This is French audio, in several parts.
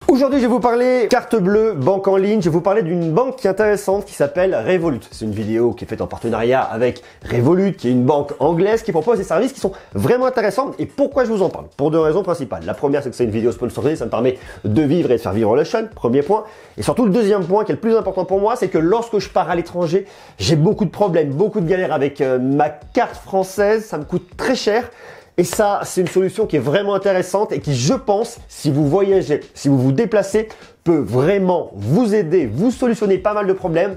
Aujourd'hui, je vais vous parler carte bleue, banque en ligne. Je vais vous parler d'une banque qui est intéressante qui s'appelle Revolut. C'est une vidéo qui est faite en partenariat avec Revolut, qui est une banque anglaise qui propose des services qui sont vraiment intéressants. Et pourquoi je vous en parle? Pour deux raisons principales. La première, c'est que c'est une vidéo sponsorisée, ça me permet de vivre et de faire vivre la chaîne, premier point. Et surtout, le deuxième point qui est le plus important pour moi, c'est que lorsque je pars à l'étranger, j'ai beaucoup de problèmes, beaucoup de galères avec ma carte française. Ça me coûte très cher. Et ça, c'est une solution qui est vraiment intéressante et qui, je pense, si vous voyagez, si vous vous déplacez, peut vraiment vous aider, vous solutionner pas mal de problèmes.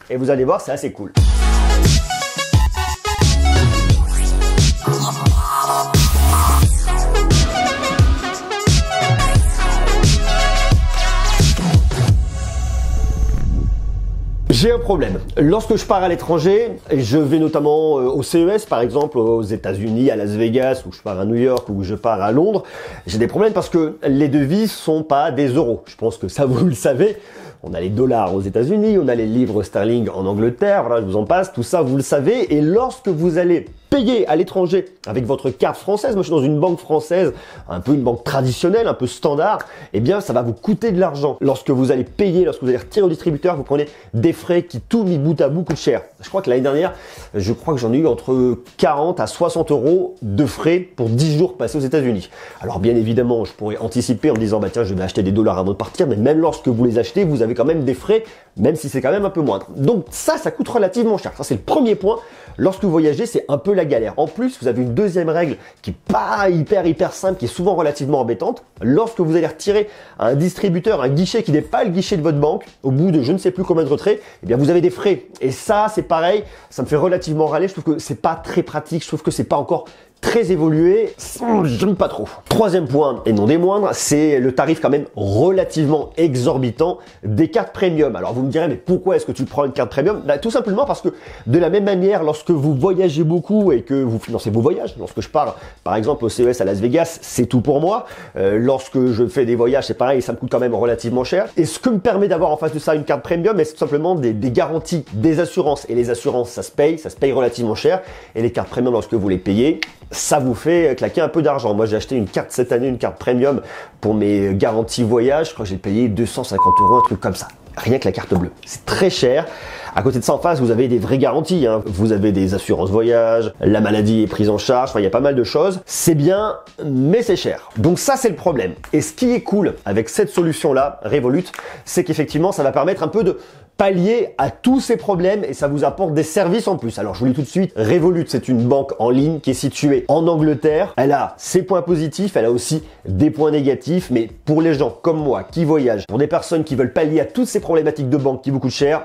Et vous allez voir, c'est assez cool. J'ai un problème. Lorsque je pars à l'étranger, et je vais notamment au CES par exemple, aux États-Unis, à Las Vegas, ou je pars à New York, ou je pars à Londres, j'ai des problèmes parce que les devises sont pas des euros. Je pense que ça vous le savez. On a les dollars aux États-Unis, on a les livres sterling en Angleterre, voilà, je vous en passe, tout ça vous le savez. Et lorsque vous allez payer à l'étranger avec votre carte française, moi je suis dans une banque française, un peu une banque traditionnelle, un peu standard, eh bien ça va vous coûter de l'argent. Lorsque vous allez payer, lorsque vous allez retirer au distributeur, vous prenez des frais qui tout mis bout à bout coûtent cher. Je crois que l'année dernière, j'en ai eu entre 40 à 60 euros de frais pour 10 jours passés aux États-Unis. Alors bien évidemment, je pourrais anticiper en me disant bah tiens, je vais acheter des dollars avant de partir, mais même lorsque vous les achetez, vous avez quand même des frais, même si c'est quand même un peu moindre. Donc ça coûte relativement cher. Ça c'est le premier point. Lorsque vous voyagez, c'est un peu la galère. En plus, vous avez une deuxième règle qui est pas hyper simple, qui est souvent relativement embêtante. Lorsque vous allez retirer à un distributeur, un guichet qui n'est pas le guichet de votre banque, au bout de je ne sais plus combien de retraits, eh bien vous avez des frais. Et ça, c'est pareil, ça me fait relativement râler. Je trouve que c'est pas très pratique, je trouve que c'est pas encore très évolué, j'aime pas trop. Troisième point, et non des moindres, c'est le tarif quand même relativement exorbitant des cartes premium. Alors vous me direz, mais pourquoi est-ce que tu prends une carte premium? Bah, tout simplement parce que de la même manière, lorsque vous voyagez beaucoup et que vous financez vos voyages, lorsque je pars par exemple au CES à Las Vegas, c'est tout pour moi. Lorsque je fais des voyages, c'est pareil, ça me coûte quand même relativement cher. Et ce que me permet d'avoir en face de ça une carte premium, c'est tout simplement des garanties, des assurances. Et les assurances, ça se paye relativement cher. Et les cartes premium, lorsque vous les payez, ça vous fait claquer un peu d'argent. Moi, j'ai acheté une carte cette année, une carte premium pour mes garanties voyage. Je crois que j'ai payé 250 euros, un truc comme ça. Rien que la carte bleue. C'est très cher. À côté de ça, en face, vous avez des vraies garanties. Vous avez des assurances voyage, la maladie est prise en charge. Enfin, il y a pas mal de choses. C'est bien, mais c'est cher. Donc ça, c'est le problème. Et ce qui est cool avec cette solution-là, Revolut, c'est qu'effectivement, ça va permettre un peu de pallier à tous ces problèmes et ça vous apporte des services en plus. Alors je vous le dis tout de suite, Revolut, c'est une banque en ligne qui est située en Angleterre. Elle a ses points positifs, elle a aussi des points négatifs, mais pour les gens comme moi qui voyagent, pour des personnes qui veulent pallier à toutes ces problématiques de banque qui vous coûtent cher,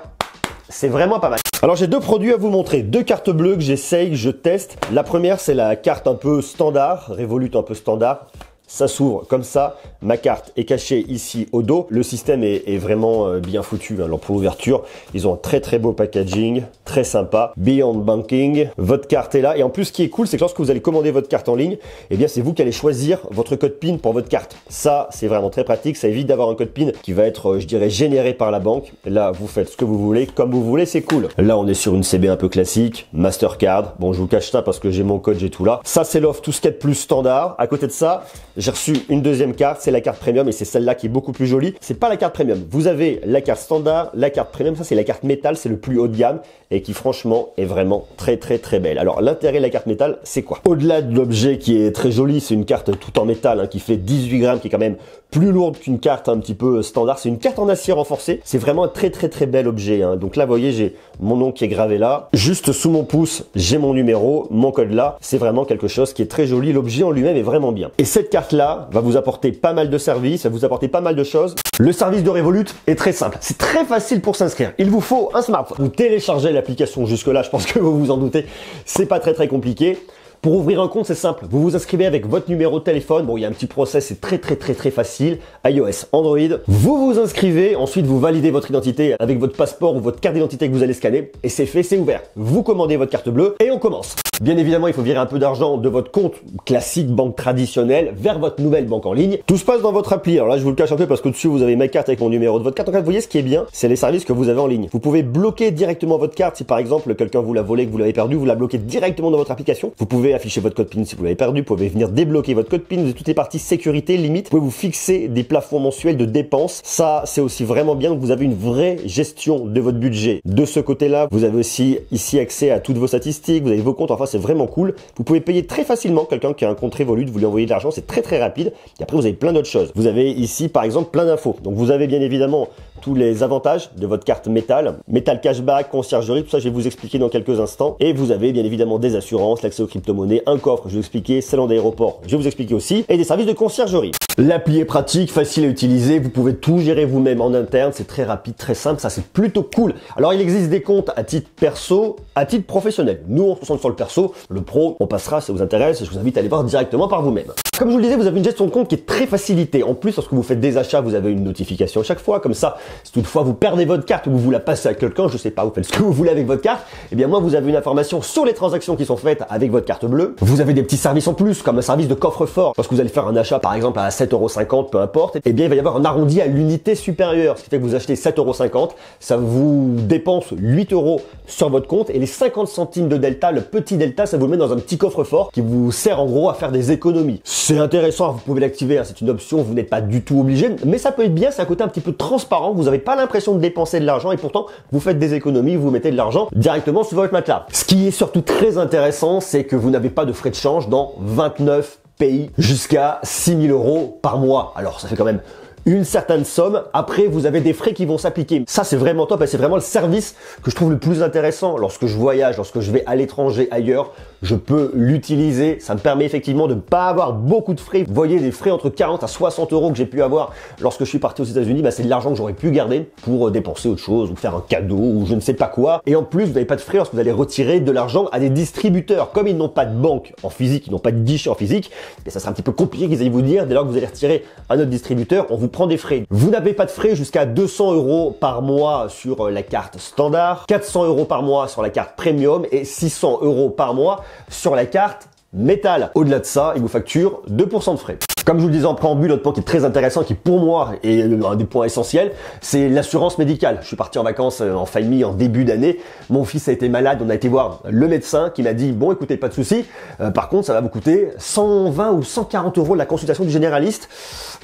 c'est vraiment pas mal. Alors j'ai deux produits à vous montrer, deux cartes bleues que j'essaye, je teste. La première, c'est la carte un peu standard, Revolut un peu standard. Ça s'ouvre comme ça, ma carte est cachée ici au dos. Le système est vraiment bien foutu. Alors pour l'ouverture, ils ont un très beau packaging, très sympa. Beyond Banking, votre carte est là. Et en plus, ce qui est cool, c'est que lorsque vous allez commander votre carte en ligne, eh bien c'est vous qui allez choisir votre code PIN pour votre carte. Ça, c'est vraiment très pratique. Ça évite d'avoir un code PIN qui va être, je dirais, généré par la banque. Là, vous faites ce que vous voulez, comme vous voulez, c'est cool. Là, on est sur une CB un peu classique, Mastercard. Bon, je vous cache ça parce que j'ai mon code, j'ai tout là. Ça, c'est l'offre tout ce qu'il y a de plus standard. À côté de ça, j'ai reçu une deuxième carte, c'est la carte premium et c'est celle-là qui est beaucoup plus jolie. C'est pas la carte premium. Vous avez la carte standard, la carte premium, ça c'est la carte métal, c'est le plus haut de gamme et qui franchement est vraiment très belle. Alors l'intérêt de la carte métal, c'est quoi? Au-delà de l'objet qui est très joli, c'est une carte tout en métal qui fait 18 grammes, qui est quand même plus lourde qu'une carte un petit peu standard. C'est une carte en acier renforcé. C'est vraiment un très bel objet. Donc là, vous voyez, j'ai mon nom qui est gravé là. Juste sous mon pouce, j'ai mon numéro, mon code là. C'est vraiment quelque chose qui est très joli. L'objet en lui-même est vraiment bien. Et cette carte-là va vous apporter pas mal de services, va vous apporter pas mal de choses. Le service de Revolut est très simple. C'est très facile pour s'inscrire. Il vous faut un smartphone. Vous téléchargez l'application jusque-là, je pense que vous vous en doutez. C'est pas très compliqué. Pour ouvrir un compte, c'est simple. Vous vous inscrivez avec votre numéro de téléphone. Bon, il y a un petit process, c'est très facile. iOS, Android. Vous vous inscrivez. Ensuite, vous validez votre identité avec votre passeport ou votre carte d'identité que vous allez scanner. Et c'est fait, c'est ouvert. Vous commandez votre carte bleue et on commence. Bien évidemment, il faut virer un peu d'argent de votre compte classique banque traditionnelle vers votre nouvelle banque en ligne. Tout se passe dans votre appli. Alors là, je vous le cache un peu parce que dessus, vous avez ma carte avec mon numéro de votre carte. En fait, vous voyez, ce qui est bien, c'est les services que vous avez en ligne. Vous pouvez bloquer directement votre carte. Si par exemple, quelqu'un vous l'a volé, que vous l'avez perdu, vous la bloquez directement dans votre application. Vous pouvez afficher votre code PIN si vous l'avez perdu. Vous pouvez venir débloquer votre code PIN. Vous avez toutes les parties sécurité, limite. Vous pouvez vous fixer des plafonds mensuels de dépenses. Ça, c'est aussi vraiment bien. Vous avez une vraie gestion de votre budget. De ce côté-là, vous avez aussi ici accès à toutes vos statistiques. Vous avez vos comptes. Enfin, c'est vraiment cool. Vous pouvez payer très facilement quelqu'un qui a un compte Revolut, vous lui envoyez de l'argent, c'est très rapide. Et après, vous avez plein d'autres choses. Vous avez ici, par exemple, plein d'infos. Donc, vous avez bien évidemment tous les avantages de votre carte métal, cashback, conciergerie, tout ça, je vais vous expliquer dans quelques instants. Et vous avez bien évidemment des assurances, l'accès aux crypto-monnaies, un coffre, je vais vous expliquer, salon d'aéroport, je vais vous expliquer aussi, et des services de conciergerie. L'appli est pratique, facile à utiliser, vous pouvez tout gérer vous-même en interne, c'est très rapide, très simple, ça c'est plutôt cool. Alors il existe des comptes à titre perso, à titre professionnel. Nous on se concentre sur le perso, le pro, on passera si ça vous intéresse, je vous invite à aller voir directement par vous-même. Comme je vous le disais, vous avez une gestion de compte qui est très facilitée. En plus, lorsque vous faites des achats, vous avez une notification à chaque fois, comme ça, si toutefois vous perdez votre carte ou vous la passez à quelqu'un, je sais pas, vous faites ce que vous voulez avec votre carte, et bien moi vous avez une information sur les transactions qui sont faites avec votre carte bleue. Vous avez des petits services en plus, comme un service de coffre-fort. Lorsque vous allez faire un achat par exemple à 7,50 €, peu importe, et bien il va y avoir un arrondi à l'unité supérieure, ce qui fait que vous achetez 7,50 €, ça vous dépense 8 € sur votre compte, et les 50 centimes de delta, le petit delta, ça vous le met dans un petit coffre-fort qui vous sert en gros à faire des économies. C'est intéressant, vous pouvez l'activer, hein, c'est une option, vous n'êtes pas du tout obligé, mais ça peut être bien, c'est un côté un petit peu transparent, vous n'avez pas l'impression de dépenser de l'argent et pourtant vous faites des économies, vous mettez de l'argent directement sur votre matelas. Ce qui est surtout très intéressant, c'est que vous n'avez pas de frais de change dans 29 pays jusqu'à 6 000 € par mois. Alors ça fait quand même une certaine somme. Après, vous avez des frais qui vont s'appliquer. Ça, c'est vraiment top et c'est vraiment le service que je trouve le plus intéressant. Lorsque je voyage, lorsque je vais à l'étranger, ailleurs, je peux l'utiliser. Ça me permet effectivement de ne pas avoir beaucoup de frais. Vous voyez, des frais entre 40 à 60 € que j'ai pu avoir lorsque je suis parti aux États-Unis, bah, c'est de l'argent que j'aurais pu garder pour dépenser autre chose ou faire un cadeau ou je ne sais pas quoi. Et en plus, vous n'avez pas de frais lorsque vous allez retirer de l'argent à des distributeurs. Comme ils n'ont pas de banque en physique, ils n'ont pas de guichet en physique, et ça sera un petit peu compliqué qu'ils aillent vous dire, dès lors que vous allez retirer à notre distributeur, on vous prend des frais. Vous n'avez pas de frais jusqu'à 200 € par mois sur la carte standard, 400 € par mois sur la carte premium et 600 € par mois sur la carte métal. Au-delà de ça, il vous facture 2% de frais. Comme je vous le disais en préambule, autre point qui est très intéressant, qui pour moi est un des points essentiels, c'est l'assurance médicale. Je suis parti en vacances en famille en début d'année. Mon fils a été malade, on a été voir le médecin qui m'a dit, bon écoutez, pas de souci. Par contre, ça va vous coûter 120 ou 140 € de la consultation du généraliste,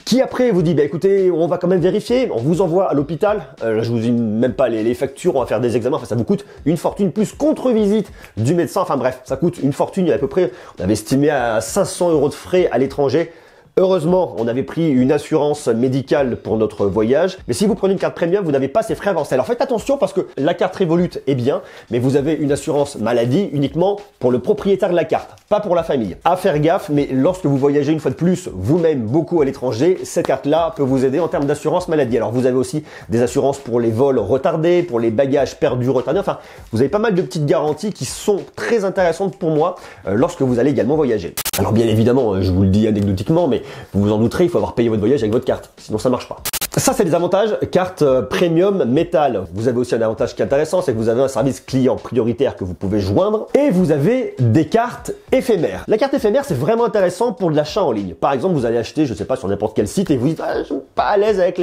qui après vous dit, bah écoutez, on va quand même vérifier, on vous envoie à l'hôpital. Là, je vous dis même pas les factures, on va faire des examens, enfin ça vous coûte une fortune, plus contre-visite du médecin. Enfin bref, ça coûte une fortune, il y a à peu près, on avait estimé à 500 € de frais à l'étranger. Heureusement, on avait pris une assurance médicale pour notre voyage, mais si vous prenez une carte premium, vous n'avez pas ces frais avancés. Alors faites attention parce que la carte Revolut est bien, mais vous avez une assurance maladie uniquement pour le propriétaire de la carte, pas pour la famille. À faire gaffe, mais lorsque vous voyagez une fois de plus, vous-même beaucoup à l'étranger, cette carte-là peut vous aider en termes d'assurance maladie. Alors vous avez aussi des assurances pour les vols retardés, pour les bagages perdus retardés, enfin vous avez pas mal de petites garanties qui sont très intéressantes pour moi lorsque vous allez également voyager. Alors bien évidemment, je vous le dis anecdotiquement, mais vous vous en douterez, il faut avoir payé votre voyage avec votre carte, sinon ça marche pas. Ça, c'est les avantages carte premium métal. Vous avez aussi un avantage qui est intéressant, c'est que vous avez un service client prioritaire que vous pouvez joindre et vous avez des cartes éphémères. La carte éphémère, c'est vraiment intéressant pour de l'achat en ligne. Par exemple, vous allez acheter, je sais pas, sur n'importe quel site et vous dites, je suis pas à l'aise avec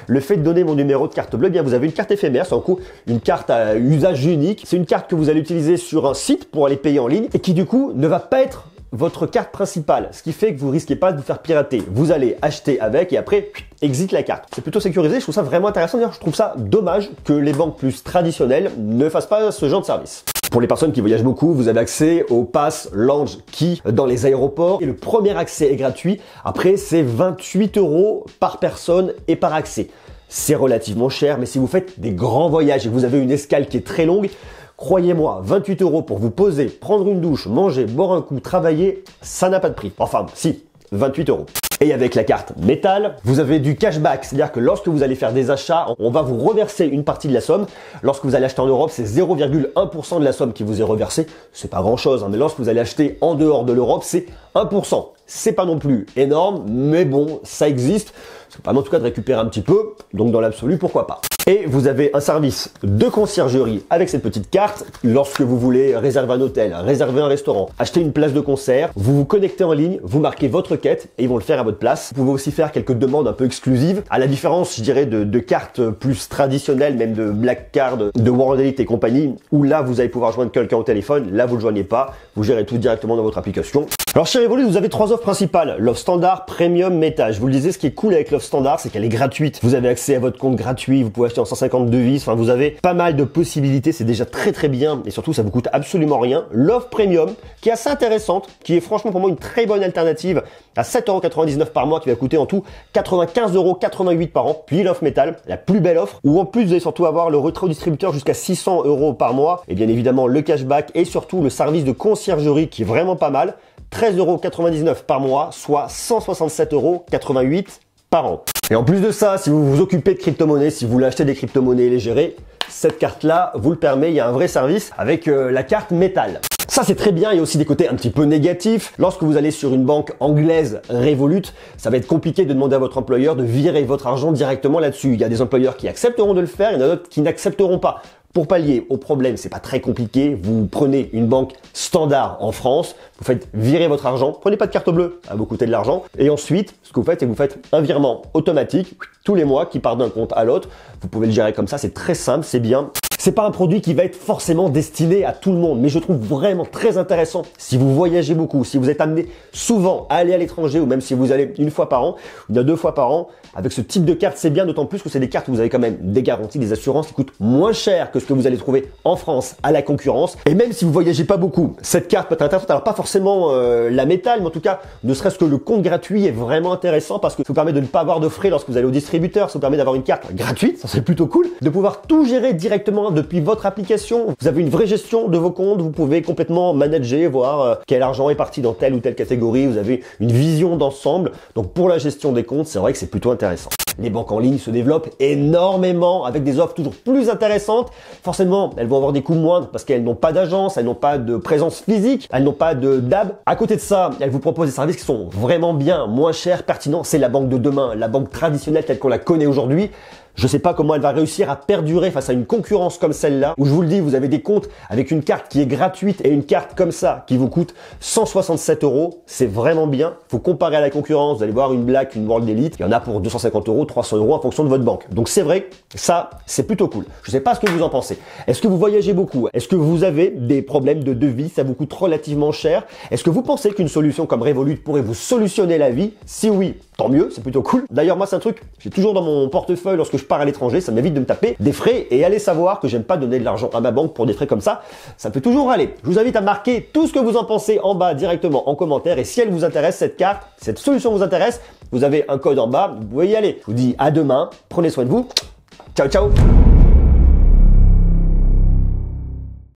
le fait de donner mon numéro de carte bleue. Bien, vous avez une carte éphémère, c'est en coup une carte à usage unique. C'est une carte que vous allez utiliser sur un site pour aller payer en ligne et qui du coup ne va pas être votre carte principale, ce qui fait que vous risquez pas de vous faire pirater. Vous allez acheter avec et après, exit la carte. C'est plutôt sécurisé, je trouve ça vraiment intéressant. D'ailleurs, je trouve ça dommage que les banques plus traditionnelles ne fassent pas ce genre de service. Pour les personnes qui voyagent beaucoup, vous avez accès au Pass Lounge Key dans les aéroports. Et le premier accès est gratuit. Après, c'est 28 € par personne et par accès. C'est relativement cher, mais si vous faites des grands voyages et que vous avez une escale qui est très longue, croyez-moi, 28 € pour vous poser, prendre une douche, manger, boire un coup, travailler, ça n'a pas de prix. Enfin, si, 28 €. Et avec la carte métal, vous avez du cashback, c'est-à-dire que lorsque vous allez faire des achats, on va vous reverser une partie de la somme. Lorsque vous allez acheter en Europe, c'est 0,1% de la somme qui vous est reversée. C'est pas grand-chose, hein, mais lorsque vous allez acheter en dehors de l'Europe, c'est 1%. C'est pas non plus énorme, mais bon, ça existe. Ça permet en tout cas de récupérer un petit peu, donc dans l'absolu, pourquoi pas. Et vous avez un service de conciergerie avec cette petite carte. Lorsque vous voulez réserver un hôtel, réserver un restaurant, acheter une place de concert, vous vous connectez en ligne, vous marquez votre quête et ils vont le faire à votre place. Vous pouvez aussi faire quelques demandes un peu exclusives. À la différence, je dirais, de cartes plus traditionnelles, même de Black Card, de World Elite et compagnie, où là, vous allez pouvoir joindre quelqu'un au téléphone. Là, vous le joignez pas. Vous gérez tout directement dans votre application. Alors chez Revolut, vous avez 3 offres principales. L'offre standard, premium, méta. Je vous le disais, ce qui est cool avec l'offre standard, c'est qu'elle est gratuite. Vous avez accès à votre compte gratuit, vous pouvez acheter en 150 devises. Enfin, vous avez pas mal de possibilités. C'est déjà très bien et surtout, ça vous coûte absolument rien. L'offre premium, qui est assez intéressante, qui est franchement pour moi une très bonne alternative à 7,99 € par mois, qui va coûter en tout 95,88 € par an. Puis l'offre métal, la plus belle offre, où en plus vous allez surtout avoir le retrait au distributeur jusqu'à 600 € par mois et bien évidemment le cashback et surtout le service de conciergerie qui est vraiment pas mal. 13,99 € par mois, soit 167,88 € par an. Et en plus de ça, si vous vous occupez de crypto-monnaies, si vous voulez acheter des crypto-monnaies et les gérer, cette carte-là vous le permet. Il y a un vrai service avec la carte métal. Ça, c'est très bien. Il y a aussi des côtés un petit peu négatifs. Lorsque vous allez sur une banque anglaise Revolut, ça va être compliqué de demander à votre employeur de virer votre argent directement là-dessus. Il y a des employeurs qui accepteront de le faire, il y en a d'autres qui n'accepteront pas. Pour pallier au problème, c'est pas très compliqué. Vous prenez une banque standard en France, vous faites virer votre argent, prenez pas de carte bleue, ça va vous coûter de l'argent. Et ensuite, ce que vous faites, c'est que vous faites un virement automatique tous les mois qui part d'un compte à l'autre. Vous pouvez le gérer comme ça, c'est très simple, c'est bien. C'est pas un produit qui va être forcément destiné à tout le monde, mais je trouve vraiment très intéressant si vous voyagez beaucoup, si vous êtes amené souvent à aller à l'étranger ou même si vous allez une fois par an, ou bien 2 fois par an. Avec ce type de carte, c'est bien, d'autant plus que c'est des cartes où vous avez quand même des garanties, des assurances qui coûtent moins cher que ce que vous allez trouver en France à la concurrence. Et même si vous voyagez pas beaucoup, cette carte peut être intéressante. Alors pas forcément la métal, mais en tout cas, ne serait-ce que le compte gratuit est vraiment intéressant parce que ça vous permet de ne pas avoir de frais lorsque vous allez au distributeur. Ça vous permet d'avoir une carte gratuite, ça c'est plutôt cool, de pouvoir tout gérer directement depuis votre application. Vous avez une vraie gestion de vos comptes, vous pouvez complètement manager, voir quel argent est parti dans telle ou telle catégorie. Vous avez une vision d'ensemble. Donc pour la gestion des comptes, c'est vrai que c'est plutôt intéressant. Les banques en ligne se développent énormément avec des offres toujours plus intéressantes. Forcément, elles vont avoir des coûts moindres parce qu'elles n'ont pas d'agence, elles n'ont pas de présence physique, elles n'ont pas de DAB. À côté de ça, elles vous proposent des services qui sont vraiment bien, moins chers, pertinents. C'est la banque de demain, la banque traditionnelle telle qu'on la connaît aujourd'hui. Je ne sais pas comment elle va réussir à perdurer face à une concurrence comme celle-là, où je vous le dis, vous avez des comptes avec une carte qui est gratuite et une carte comme ça qui vous coûte 167 €. C'est vraiment bien. Il faut comparer à la concurrence. Vous allez voir une Black, une World Elite. Il y en a pour 250 €, 300 € en fonction de votre banque. Donc c'est vrai, ça, c'est plutôt cool. Je ne sais pas ce que vous en pensez. Est-ce que vous voyagez beaucoup? Est-ce que vous avez des problèmes de devis? Ça vous coûte relativement cher? Est-ce que vous pensez qu'une solution comme Revolut pourrait vous solutionner la vie? Si oui, tant mieux, c'est plutôt cool. D'ailleurs, moi, c'est un truc, j'ai toujours dans mon portefeuille lorsque je pars à l'étranger, ça m'évite de me taper des frais et allez savoir que j'aime pas donner de l'argent à ma banque pour des frais comme ça. Ça peut toujours aller. Je vous invite à marquer tout ce que vous en pensez en bas directement en commentaire et si elle vous intéresse, cette carte, cette solution vous intéresse, vous avez un code en bas, vous pouvez y aller. Je vous dis à demain, prenez soin de vous. Ciao, ciao!